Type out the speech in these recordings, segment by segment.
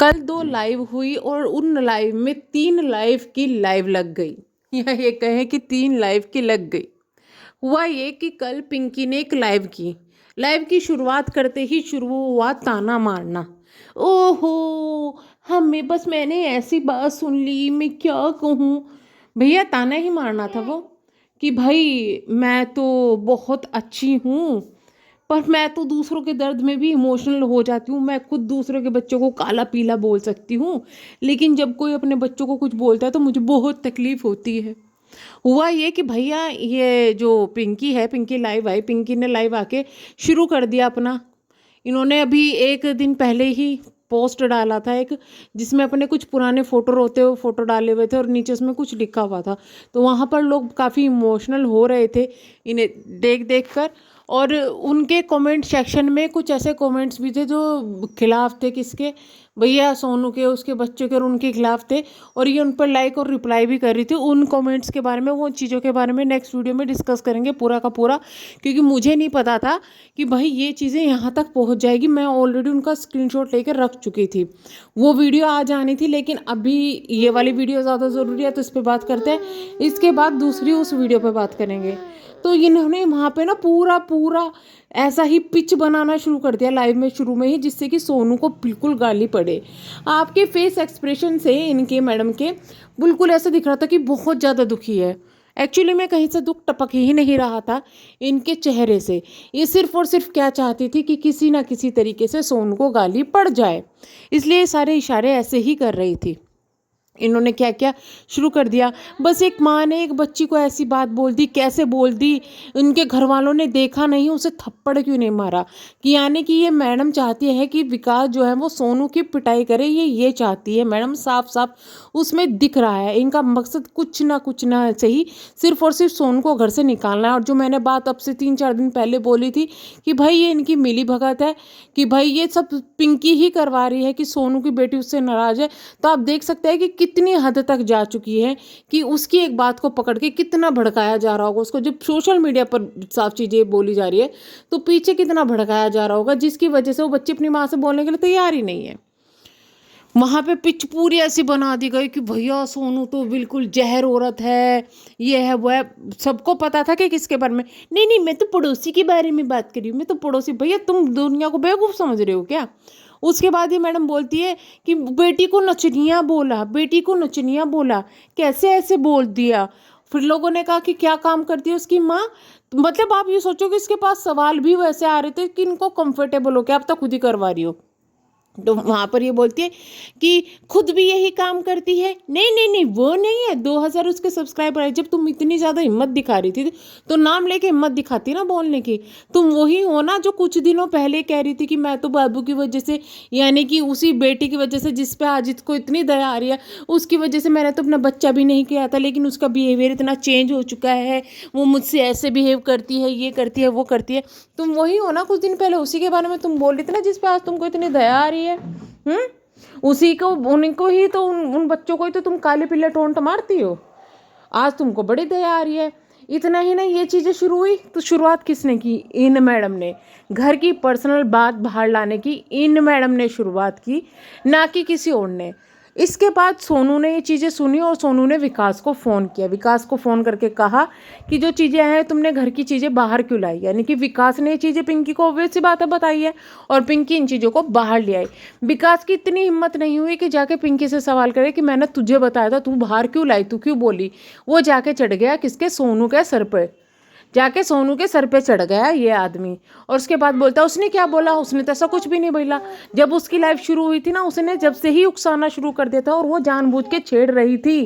कल 2 लाइव हुई और उन लाइव में 3 लाइव की लाइव लग गई, या ये कहें कि 3 लाइव की लग गई। हुआ ये कि कल पिंकी ने एक लाइव की शुरुआत करते ही शुरू हुआ ताना मारना। ओहो, हमें बस मैंने ऐसी बात सुन ली, मैं क्या कहूँ। भैया ताना ही मारना था वो, कि भाई मैं तो बहुत अच्छी हूँ, पर मैं तो दूसरों के दर्द में भी इमोशनल हो जाती हूँ। मैं खुद दूसरों के बच्चों को काला पीला बोल सकती हूँ, लेकिन जब कोई अपने बच्चों को कुछ बोलता है तो मुझे बहुत तकलीफ होती है। हुआ ये कि भैया ये जो पिंकी है, पिंकी लाइव आई, पिंकी ने लाइव आके शुरू कर दिया अपना। इन्होंने अभी 1 दिन पहले ही पोस्ट डाला था एक, जिसमें अपने कुछ पुराने फ़ोटो रोते हुए फ़ोटो डाले हुए थे और नीचे उसमें कुछ लिखा हुआ था। तो वहाँ पर लोग काफ़ी इमोशनल हो रहे थे इन्हें देख देख कर। और उनके कमेंट सेक्शन में कुछ ऐसे कमेंट्स भी थे जो खिलाफ थे, किसके, भैया सोनू के, उसके बच्चों के, और उनके खिलाफ थे। और ये उन पर लाइक और रिप्लाई भी कर रही थी। उन कमेंट्स के बारे में, वो चीज़ों के बारे में नेक्स्ट वीडियो में डिस्कस करेंगे पूरा का पूरा, क्योंकि मुझे नहीं पता था कि भाई ये चीज़ें यहाँ तक पहुँच जाएगी। मैं ऑलरेडी उनका स्क्रीनशॉट लेकर रख चुकी थी, वो वीडियो आ जानी थी, लेकिन अभी ये वाली वीडियो ज़्यादा ज़रूरी है तो इस पर बात करते हैं। इसके बाद दूसरी उस वीडियो पर बात करेंगे। तो इन्होंने वहाँ पे ना पूरा ऐसा ही पिच बनाना शुरू कर दिया लाइव में शुरू में ही, जिससे कि सोनू को बिल्कुल गाली पड़े। आपके फेस एक्सप्रेशन से इनके मैडम के बिल्कुल ऐसा दिख रहा था कि बहुत ज़्यादा दुखी है। एक्चुअली में कहीं से दुख टपक ही नहीं रहा था इनके चेहरे से। ये सिर्फ और सिर्फ क्या चाहती थी कि किसी ना किसी तरीके से सोनू को गाली पड़ जाए, इसलिए सारे इशारे ऐसे ही कर रही थी। इन्होंने क्या क्या शुरू कर दिया। बस एक माँ ने एक बच्ची को ऐसी बात बोल दी, कैसे बोल दी, उनके घर वालों ने देखा नहीं, उसे थप्पड़ क्यों नहीं मारा। कि यानी कि ये मैडम चाहती है कि विकास जो है वो सोनू की पिटाई करे, ये चाहती है मैडम, साफ साफ उसमें दिख रहा है। इनका मकसद कुछ ना सही, सिर्फ और सिर्फ सोनू को घर से निकालना है। और जो मैंने बात अब से 3-4 दिन पहले बोली थी कि भाई ये इनकी मिली भगत है, कि भाई ये सब पिंकी ही करवा रही है, कि सोनू की बेटी उससे नाराज़ है। तो आप देख सकते हैं कि कितनी हद तक जा चुकी है, कि उसकी एक बात को पकड़ के कितना भड़काया जा रहा होगा उसको। जब सोशल मीडिया पर साफ चीज़ें बोली जा रही है तो पीछे कितना भड़काया जा रहा होगा, जिसकी वजह से वो बच्ची अपनी माँ से बोलने के लिए तैयार ही नहीं है। वहाँ पे पिच पूरी ऐसी बना दी गई कि भैया सोनू तो बिल्कुल जहर औरत है, ये है वो है। सबको पता था कि किसके बारे में। नहीं, मैं तो पड़ोसी के बारे में बात कर रही हूँ, मैं तो पड़ोसी। भैया तुम दुनिया को बेवकूफ़ समझ रहे हो क्या। उसके बाद ये मैडम बोलती है कि बेटी को नचनिया बोला, कैसे ऐसे बोल दिया। फिर लोगों ने कहा कि क्या काम करती है उसकी माँ। मतलब आप ये सोचो कि इसके पास सवाल भी वैसे आ रहे थे कि इनको कंफर्टेबल हो क्या, अब तक खुद ही करवा रही हो। तो वहाँ पर ये बोलती है कि खुद भी यही काम करती है। नहीं, वो नहीं है। 2000 उसके सब्सक्राइबर आए। जब तुम इतनी ज़्यादा हिम्मत दिखा रही थी तो नाम लेके हिम्मत दिखाती ना बोलने की। तुम वही हो ना जो कुछ दिनों पहले कह रही थी कि मैं तो बाबू की वजह से, यानी कि उसी बेटी की वजह से जिस पे आज इसको इतनी दया आ रही है, उसकी वजह से मैंने तो अपना बच्चा भी नहीं किया था, लेकिन उसका बिहेवियर इतना चेंज हो चुका है, वो मुझसे ऐसे बिहेव करती है, ये करती है, वो करती है। तुम वही हो ना कुछ दिन पहले उसी के बारे में तुम बोल रही थी ना, जिस पे आज तुमको इतनी दया आ रही है। उसी को, उनको ही तो, उन बच्चों को ही तो तुम काले पीले टोंट मारती हो। आज तुमको बड़ी दया आ रही है। इतना ही नहीं, ये चीज़ें शुरू हुई तो शुरुआत किसने की, इन मैडम ने। घर की पर्सनल बात बाहर लाने की इन मैडम ने शुरुआत की, ना कि किसी और ने। इसके बाद सोनू ने ये चीज़ें सुनी और सोनू ने विकास को फ़ोन किया। विकास को फ़ोन करके कहा कि जो चीज़ें हैं, तुमने घर की चीज़ें बाहर क्यों लाई। यानी कि विकास ने ये चीज़ें पिंकी को ऑब्वियस सी बात है बताई है, और पिंकी इन चीज़ों को बाहर ले आई। विकास की इतनी हिम्मत नहीं हुई कि जाके पिंकी से सवाल करे कि मैंने तुझे बताया था, तू बाहर क्यों लाई, तू क्यों बोली। वो जाके चढ़ गया किसके, सोनू के सर पे। जाके सोनू के सर पे चढ़ गया ये आदमी। और उसके बाद बोलता, उसने क्या बोला, उसने तो ऐसा कुछ भी नहीं बोला। जब उसकी लाइफ शुरू हुई थी ना, उसने जब से ही उकसाना शुरू कर दिया था, और वो जानबूझ के छेड़ रही थी।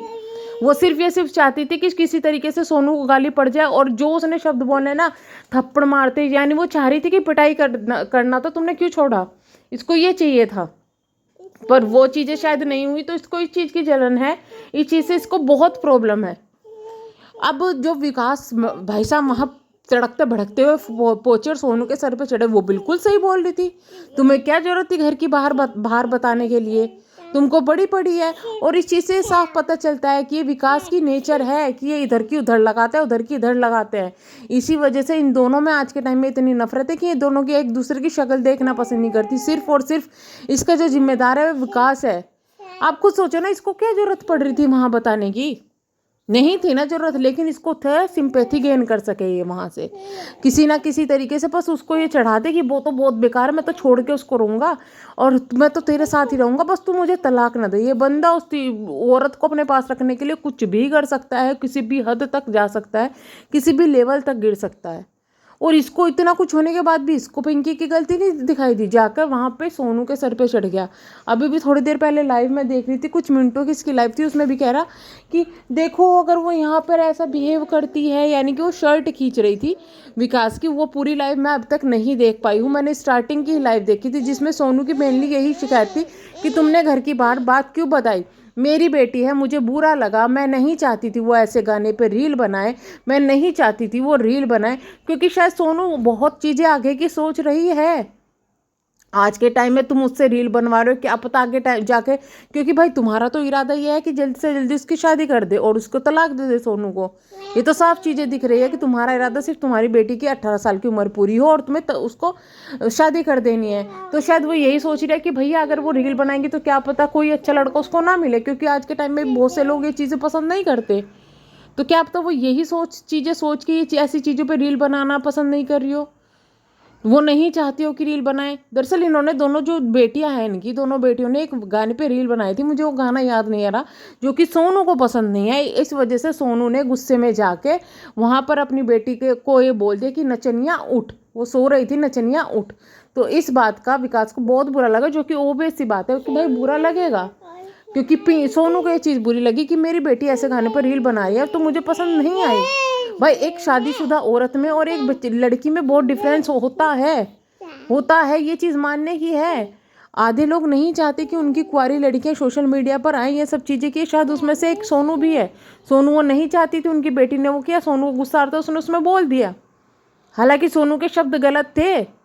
वो सिर्फ चाहती थी कि किसी तरीके से सोनू को गाली पड़ जाए, और जो उसने शब्द बोले ना, थप्पड़ मारते, यानी वो चाह रही थी कि पिटाई करना तो तुमने क्यों छोड़ा, इसको ये चाहिए था। पर वो चीज़ें शायद नहीं हुई, तो इसको इस चीज़ की जलन है, इस चीज़ से इसको बहुत प्रॉब्लम है। अब जो विकास भाई साहब वहाँ तड़कते भड़कते हुए पोचर सोनू के सर पे चढ़े, वो बिल्कुल सही बोल रही थी। तुम्हें क्या जरूरत थी घर की बाहर बताने के लिए। तुमको बड़ी पड़ी है। और इस चीज़ से साफ पता चलता है कि ये विकास की नेचर है कि ये इधर की उधर लगाता है, उधर की इधर लगाते हैं। इसी वजह से इन दोनों में आज के टाइम में इतनी नफरत है कि ये दोनों की एक दूसरे की शक्ल देखना पसंद नहीं करती। सिर्फ और सिर्फ इसका जो जिम्मेदार है वो विकास है। आप खुद सोचो ना, इसको क्या जरूरत पड़ रही थी वहां बताने की? नहीं थी ना जरूरत, लेकिन इसको था सिंपैथी गेन कर सके ये वहां से किसी ना किसी तरीके से। बस उसको ये चढ़ा दे कि वो तो बहुत बेकार है, मैं तो छोड़ के उसको रहूंगा और मैं तो तेरे साथ ही रहूंगा, बस तू मुझे तलाक ना दे। ये बंदा उस औरत को अपने पास रखने के लिए कुछ भी कर सकता है, किसी भी हद तक जा सकता है, किसी भी लेवल तक गिर सकता है। और इसको इतना कुछ होने के बाद भी इसको पिंकी की गलती नहीं दिखाई दी, जाकर वहाँ पे सोनू के सर पे चढ़ गया। अभी भी थोड़ी देर पहले लाइव में देख रही थी, कुछ मिनटों की इसकी लाइव थी, उसमें भी कह रहा कि देखो अगर वो यहाँ पर ऐसा बिहेव करती है, यानी कि वो शर्ट खींच रही थी विकास की। वो पूरी लाइव मैं अब तक नहीं देख पाई हूँ, मैंने स्टार्टिंग की लाइव देखी थी जिसमें सोनू की मेनली यही शिकायत थी कि तुमने घर की बाहर बात क्यों बताई, मेरी बेटी है, मुझे बुरा लगा, मैं नहीं चाहती थी वो ऐसे गाने पे रील बनाए, मैं नहीं चाहती थी वो रील बनाए। क्योंकि शायद सोनू बहुत चीज़ें आगे की सोच रही है। आज के टाइम में तुम उससे रील बनवा रहे हो, क्या पता आगे टाइम जाके, क्योंकि भाई तुम्हारा तो इरादा ये है कि जल्द से जल्दी उसकी शादी कर दे और उसको तलाक दे दे सोनू को। ये तो साफ चीज़ें दिख रही है कि तुम्हारा इरादा सिर्फ तुम्हारी बेटी की 18 साल की उम्र पूरी हो और तुम्हें उसको शादी कर देनी है। तो शायद वो यही सोच रहा है कि भैया अगर वो रील बनाएंगी तो क्या पता कोई अच्छा लड़का उसको ना मिले, क्योंकि आज के टाइम में बहुत से लोग ये चीज़ें पसंद नहीं करते। तो क्या पता वो यही चीज़ें सोच के ऐसी चीज़ों पर रील बनाना पसंद नहीं कर रही हो, वो नहीं चाहती हो कि रील बनाए। दरअसल इन्होंने दोनों जो बेटियां हैं, इनकी दोनों बेटियों ने एक गाने पे रील बनाई थी, मुझे वो गाना याद नहीं आ रहा, जो कि सोनू को पसंद नहीं है। इस वजह से सोनू ने गुस्से में जाके वहां पर अपनी बेटी के को ये बोल दिया कि नचनिया उठ, वो सो रही थी, नचनिया उठ। तो इस बात का विकास को बहुत बुरा लगा, जो कि ओबवियस सी बात है कि भाई बुरा लगेगा, क्योंकि सोनू को ये चीज़ बुरी लगी कि मेरी बेटी ऐसे गाने पर रील बना रही है तो मुझे पसंद नहीं आई। भाई एक शादीशुदा औरत में और एक लड़की में बहुत डिफरेंस होता है, ये चीज़ मानने की है। आधे लोग नहीं चाहते कि उनकी कुंवारी लड़कियां सोशल मीडिया पर आए, ये सब चीज़ें की, शायद उसमें से एक सोनू भी है। सोनू वो नहीं चाहती थी, उनकी बेटी ने वो किया, सोनू को गुस्सा आता उसने उसमें बोल दिया। हालांकि सोनू के शब्द गलत थे,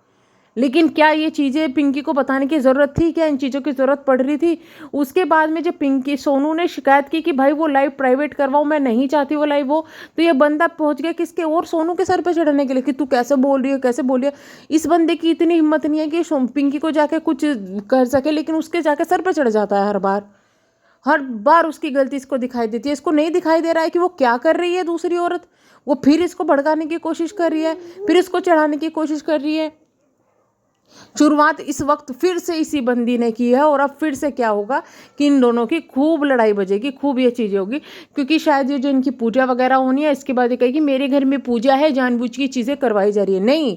लेकिन क्या ये चीज़ें पिंकी को बताने की ज़रूरत थी? क्या इन चीज़ों की ज़रूरत पड़ रही थी? उसके बाद में जब सोनू ने शिकायत की कि भाई वो लाइव प्राइवेट करवाओ, मैं नहीं चाहती वो लाइव हो, तो ये बंदा पहुंच गया किसके और सोनू के सर पे चढ़ने के लिए कि तू कैसे बोल रही है, कैसे बोल रही है। इस बंदे की इतनी हिम्मत नहीं है कि पिंकी को जाके कुछ कर सके, लेकिन उसके जाके सर पर चढ़ जाता है हर बार उसकी गलती इसको दिखाई देती है। इसको नहीं दिखाई दे रहा है कि वो क्या कर रही है दूसरी औरत, वो फिर इसको भड़काने की कोशिश कर रही है, फिर इसको चढ़ाने की कोशिश कर रही है। शुरुआत इस वक्त फिर से इसी बंदी ने की है और अब फिर से क्या होगा कि इन दोनों की खूब लड़ाई बजेगी, खूब ये चीज़ें होगी। क्योंकि शायद ये जो इनकी पूजा वगैरह होनी है, इसके बाद ये कहेगी मेरे घर में पूजा है, जानबूझ की चीज़ें करवाई जा रही है। नहीं,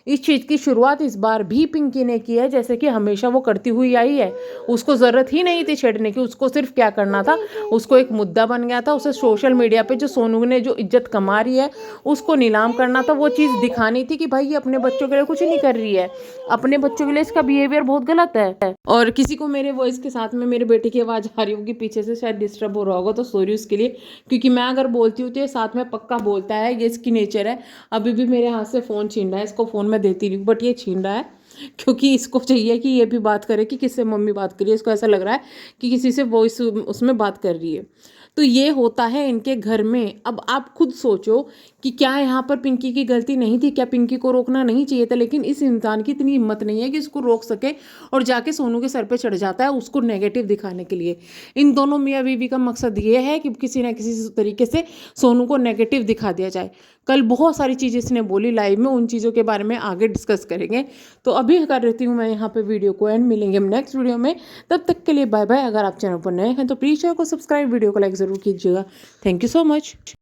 इस चीज़ की शुरुआत इस बार भी पिंकी ने की है, जैसे कि हमेशा वो करती हुई आई है। उसको ज़रूरत ही नहीं थी छेड़ने की, उसको सिर्फ क्या करना था, उसको एक मुद्दा बन गया था, उसे सोशल मीडिया पे जो सोनू ने जो इज्जत कमा रही है उसको नीलाम करना था। वो चीज़ दिखानी थी कि भाई ये अपने बच्चों के लिए कुछ नहीं कर रही है, अपने बच्चों के लिए इसका बिहेवियर बहुत गलत है। और किसी को मेरे वॉइस के साथ में मेरे बेटे की आवाज़ आ रही होगी पीछे से, शायद डिस्टर्ब हो रहा होगा, तो सॉरी उसके लिए। क्योंकि मैं अगर बोलती हूँ तो ये साथ में पक्का बोलता है, ये इसकी नेचर है। अभी भी मेरे हाथ से फ़ोन छीन रहा है, इसको फ़ोन में देती नहीं, बट ये छीन रहा है क्योंकि इसको चाहिए कि ये भी बात करे कि किससे मम्मी बात करिए। इसको ऐसा लग रहा है कि किसी से वॉइस उसमें बात कर रही है। तो ये होता है इनके घर में। अब आप खुद सोचो कि क्या यहाँ पर पिंकी की गलती नहीं थी? क्या पिंकी को रोकना नहीं चाहिए था? लेकिन इस इंसान की इतनी हिम्मत नहीं है कि इसको रोक सके और जाके सोनू के सर पे चढ़ जाता है उसको नेगेटिव दिखाने के लिए। इन दोनों मियाँ बीवी का मकसद ये है कि किसी ना किसी तरीके से सोनू को नेगेटिव दिखा दिया जाए। कल बहुत सारी चीज़ें इसने बोली लाइव में, उन चीज़ों के बारे में आगे डिस्कस करेंगे। तो अभी कर रहती हूँ मैं यहाँ पे वीडियो को एंड, मिलेंगे हम नेक्स्ट वीडियो में। तब तक के लिए बाय बाय। अगर आप चैनल पर नए हैं तो प्लीज़ चैनल को सब्सक्राइब, वीडियो को लाइक ज़रूर कीजिएगा। Thank you so much.